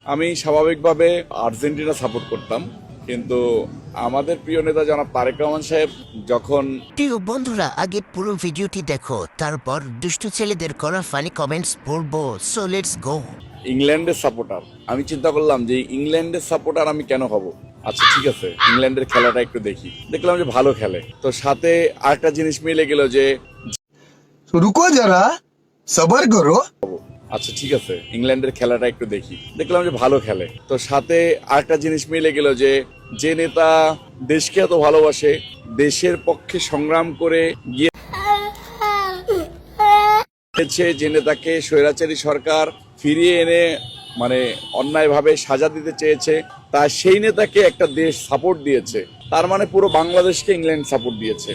আমি স্বাভাবিকভাবে Argentina support করতাম, কিন্তু আমাদের প্রিয় নেতা জনাব তারেক রহমান সাহেব যখন প্রিয় বন্ধুরা, আগে পুরো ভিডিওটি দেখো, তারপর দুষ্টু ছেলেদের করা ফানি কমেন্টস পড়বো। So let's go. ইংল্যান্ডের সাপোর্টার, আমি চিন্তা করলাম যে ইংল্যান্ডের সাপোর্টার আমি কেন হব। আচ্ছা ঠিক আছে, ইংল্যান্ডের খেলাটা একটু দেখলাম যে ভালো খেলে, তো সাথে আরেকটা জিনিস মিলে গেল যে रुको जरा सबर करो। আচ্ছা ঠিক আছে, ইংল্যান্ডের খেলাটা একটু দেখলাম যে ভালো খেলে, তো সাথে আরেকটা জিনিস মিলে গেল যে যে নেতা দেশকে এত ভালোবাসে, দেশের পক্ষে সংগ্রাম করে গিয়েছে, যে নেতাকে স্বৈরাচারী সরকার ফিরিয়ে এনে মানে অন্যায়ভাবে সাজা দিতে চেয়েছে, তা সেই নেতাকে একটা দেশ সাপোর্ট দিয়েছে, তার মানে পুরো বাংলাদেশকে ইংল্যান্ড সাপোর্ট দিয়েছে।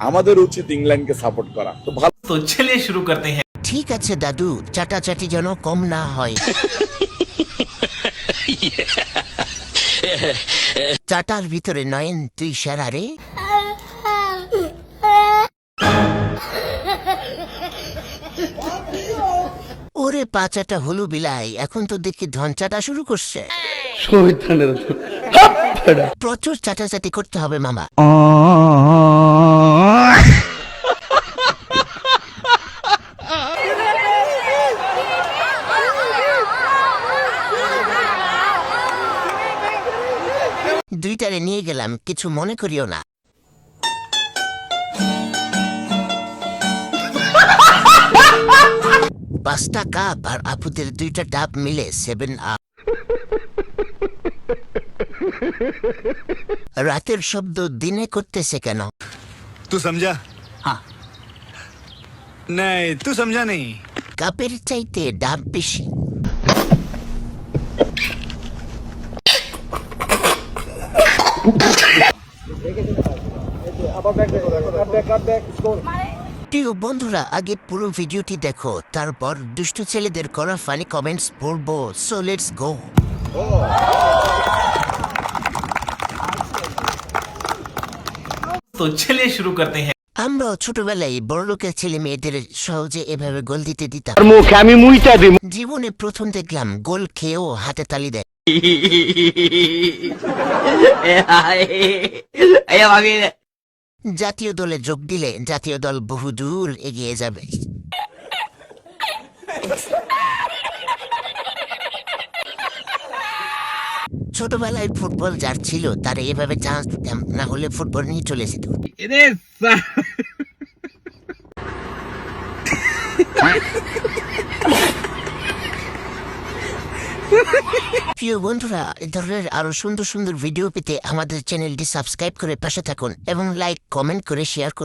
আমাদের উচিত ইংল্যান্ডকে সাপোর্ট করা। তো ভালো, तो चलिए शुरू करते हैं। ঠিক আছে দাদু, চাটাচাটি যেন কম না হয়। চাটার ভিতরে নয়ন তুই সেরা রে। ওরে পাচাটা হলু বিলাই, এখন তো দেখি ধন চাটা শুরু করছে। প্রচুর চাটাচাটি করতে হবে মামা। দুইটারে নিয়ে গেলাম, কিছু মনে করিও না। পাঁচটা কাপ আর আপুদের দুইটা ডাব মিলে 7 আপ। রাতের শব্দ দিনে করতেছে কেন? तू समझा? हाँ। नहीं तू समझा नहीं। কাপের চাইতে ডাব বেশি। প্রিয় বন্ধুরা, আগে পুরো ভিডিওটি দেখো, তারপর দুষ্টু ছেলেদের করা ফানি কমেন্টস পড়বো। So let's go. तो चलिए शुरू करते हैं। আমরা ছোটবেলায় বড়লোকের ছেলে মেয়েদের সহজে এভাবে গোল দিতে দিতাম। জীবনে প্রথম দেখলাম গোল খেয়েও হাতে তালি দেয়। জাতীয় দলে যোগ দিলে জাতীয় দল বহুদূর এগিয়ে যাবে। ছোটবেলায় ফুটবল যার ছিল তার এভাবে চান্স দিতাম, না হলে ফুটবল নিয়ে চলে যেত। প্রিয় বন্ধুরা, এ ধরনের আরো সুন্দর সুন্দর ভিডিও পেতে আমাদের চ্যানেলটি সাবস্ক্রাইব করে পাশে থাকুন এবং লাইক কমেন্ট করে শেয়ার করুন।